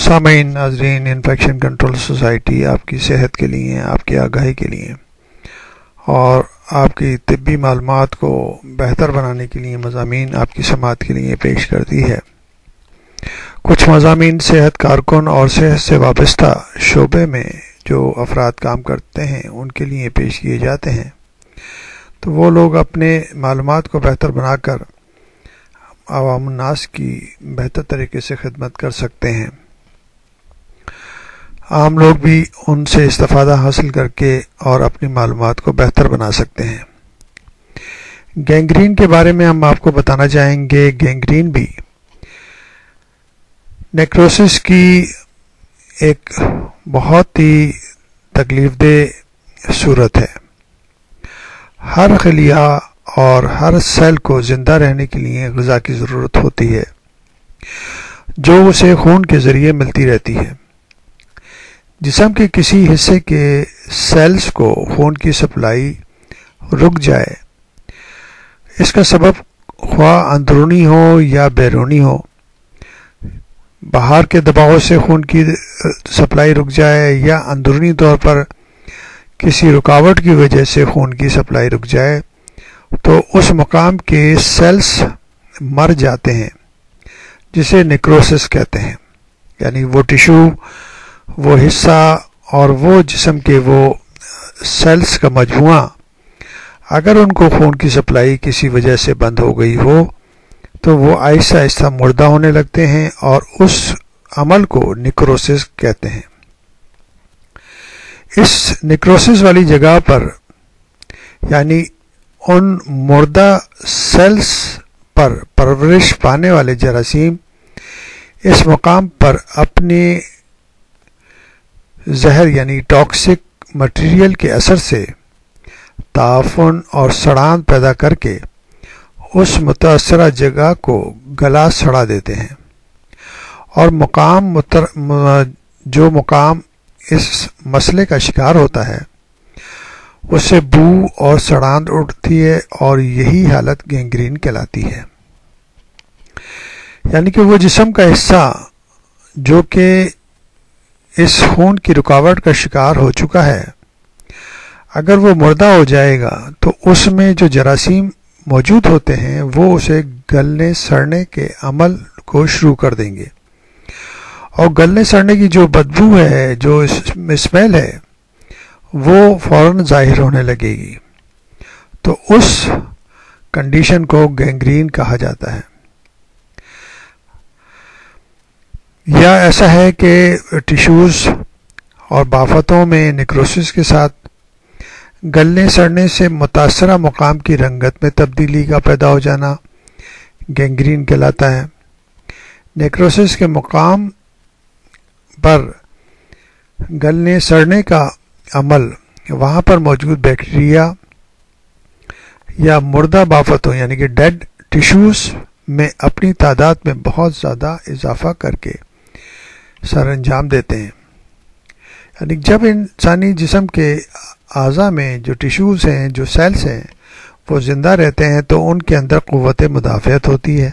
سامعین ناظرین، infection control society آپ کی صحت کے لیے، آپ کی آگاہی کے لیے اور آپ کی طبی معلومات کو بہتر بنانے کے لیے مضامین آپ کی سماعت کے لیے پیش کرتی ہے۔ کچھ مضامین صحت کارکن اور صحت سے وابستہ شعبے میں جو افراد کام کرتے ہیں ان کے لیے پیش کیے جاتے ہیں، تو وہ لوگ اپنے معلومات کو بہتر بنا کر عوام الناس کی بہتر طریقے سے خدمت کر سکتے ہیں۔ عام لوگ بھی ان سے استفادہ حاصل کر کے اور اپنی معلومات کو بہتر بنا سکتے ہیں۔ گینگرین کے بارے میں ہم آپ کو بتانا چاہیں گے۔ گینگرین بھی نیکروسس کی ایک بہت ہی تکلیف دہ صورت ہے۔ ہر خلیہ اور ہر سیل کو زندہ رہنے کے لیے غذا کی ضرورت ہوتی ہے جو اسے خون کے ذریعے ملتی رہتی ہے۔ جسم کے کسی حصے کے سیلز کو خون کی سپلائی رک جائے، اس کا سبب خواہ اندرونی ہو یا بیرونی ہو، باہر کے دباؤ سے خون کی سپلائی رک جائے یا اندرونی طور پر کسی رکاوٹ کی وجہ سے خون کی سپلائی رک جائے، تو اس مقام کے سیلز مر جاتے ہیں جسے نیکروسس کہتے ہیں۔ یعنی وہ ٹیشو، وہ حصہ اور وہ جسم کے وہ سیلز کا مجموعہ اگر ان کو خون کی سپلائی کسی وجہ سے بند ہو گئی ہو تو وہ آہستہ آہستہ مردہ ہونے لگتے ہیں اور اس عمل کو نیکروسس کہتے ہیں۔ اس نیکروسس والی جگہ پر یعنی ان مردہ سیلز پر پرورش پانے والے جراثیم اس مقام پر اپنے زہر یعنی ٹاکسک مٹیریل کے اثر سے تعفن اور سڑان پیدا کر کے اس متاثرہ جگہ کو گلا سڑا دیتے ہیں، اور جو مقام اس مسئلے کا شکار ہوتا ہے اس سے بو اور سڑان اٹھتی ہے اور یہی حالت گینگرین کہلاتی ہے۔ یعنی کہ وہ جسم کا حصہ جو کہ اس خون کی رکاوٹ کا شکار ہو چکا ہے، اگر وہ مردہ ہو جائے گا تو اس میں جو جراثیم موجود ہوتے ہیں وہ اسے گلنے سڑنے کے عمل کو شروع کر دیں گے، اور گلنے سڑنے کی جو بدبو ہے، جو اسمیل ہے، وہ فوراً ظاہر ہونے لگے گی۔ تو اس کنڈیشن کو گینگرین کہا جاتا ہے۔ یا ایسا ہے کہ ٹیشوز اور بافتوں میں نیکروسس کے ساتھ گلنے سڑنے سے متاثرہ مقام کی رنگت میں تبدیلی کا پیدا ہو جانا گینگرین کہلاتا ہے۔ نیکروسس کے مقام پر گلنے سڑنے کا عمل وہاں پر موجود بیکٹیریا یا مردہ بافتوں یعنی کہ ڈیڈ ٹیشوز میں اپنی تعداد میں بہت زیادہ اضافہ کر کے سر انجام دیتے ہیں۔ یعنی جب انسانی جسم کے اعضاء میں جو ٹیشوز ہیں، جو سیلز ہیں، وہ زندہ رہتے ہیں تو ان کے اندر قوت مدافعت ہوتی ہے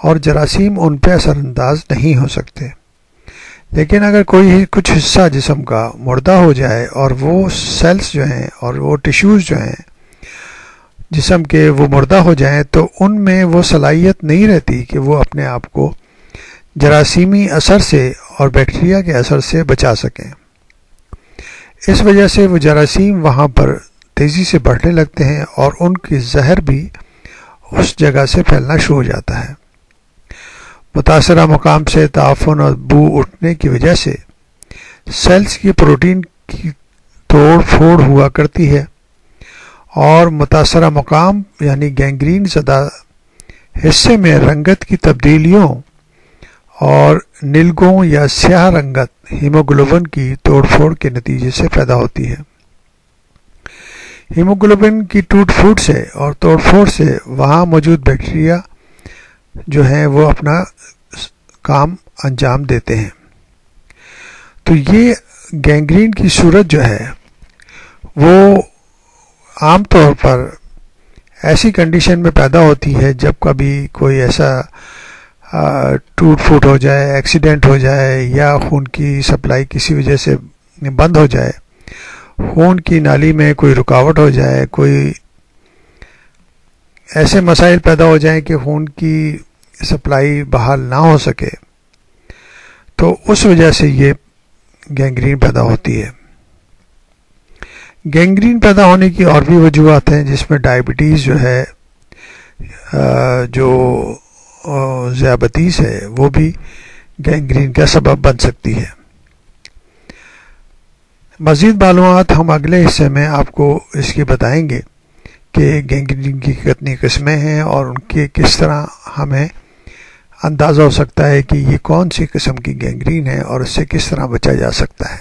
اور جراثیم ان پہ اثر انداز نہیں ہو سکتے۔ لیکن اگر کچھ حصہ جسم کا مردہ ہو جائے اور وہ سیلز جو ہیں اور وہ ٹیشوز جو ہیں جسم کے وہ مردہ ہو جائیں تو ان میں وہ صلاحیت نہیں رہتی کہ وہ اپنے آپ کو جراثیمی اثر سے اور بیکٹیریا کے اثر سے بچا سکیں۔ اس وجہ سے وہ جراثیم وہاں پر تیزی سے بڑھنے لگتے ہیں اور ان کی زہر بھی اس جگہ سے پھیلنا شروع ہو جاتا ہے۔ متاثرہ مقام سے تعفن اور بو اٹھنے کی وجہ سے سیلز کی پروٹین کی توڑ پھوڑ ہوا کرتی ہے اور متاثرہ مقام یعنی گینگرین زدہ حصے میں رنگت کی تبدیلیوں اور نیلگوں یا سیاہ رنگت ہیموگلوبن کی توڑ پھوڑ کے نتیجے سے پیدا ہوتی ہے۔ ہیموگلوبن کی ٹوٹ پھوٹ سے اور توڑ پھوڑ سے وہاں موجود بیکٹیریا جو ہیں وہ اپنا کام انجام دیتے ہیں۔ تو یہ گینگرین کی صورت جو ہے وہ عام طور پر ایسی کنڈیشن میں پیدا ہوتی ہے جب کبھی کوئی ایسا ٹوٹ پھوٹ ہو جائے، ایکسیڈنٹ ہو جائے، یا خون کی سپلائی کسی وجہ سے بند ہو جائے، خون کی نالی میں کوئی رکاوٹ ہو جائے، کوئی ایسے مسائل پیدا ہو جائیں کہ خون کی سپلائی بحال نہ ہو سکے، تو اس وجہ سے یہ گینگرین پیدا ہوتی ہے۔ گینگرین پیدا ہونے کی اور بھی وجوہات ہیں، جس میں ڈائبٹیز جو ہے، جو ذیابیطس ہے، وہ بھی گینگرین کا سبب بن سکتی ہے۔ مزید معلومات ہم اگلے حصے میں آپ کو اس کی بتائیں گے کہ گینگرین کی کتنی قسمیں ہیں اور ان کے کس طرح ہمیں اندازہ ہو سکتا ہے کہ یہ کون سی قسم کی گینگرین ہے اور اس سے کس طرح بچا جا سکتا ہے۔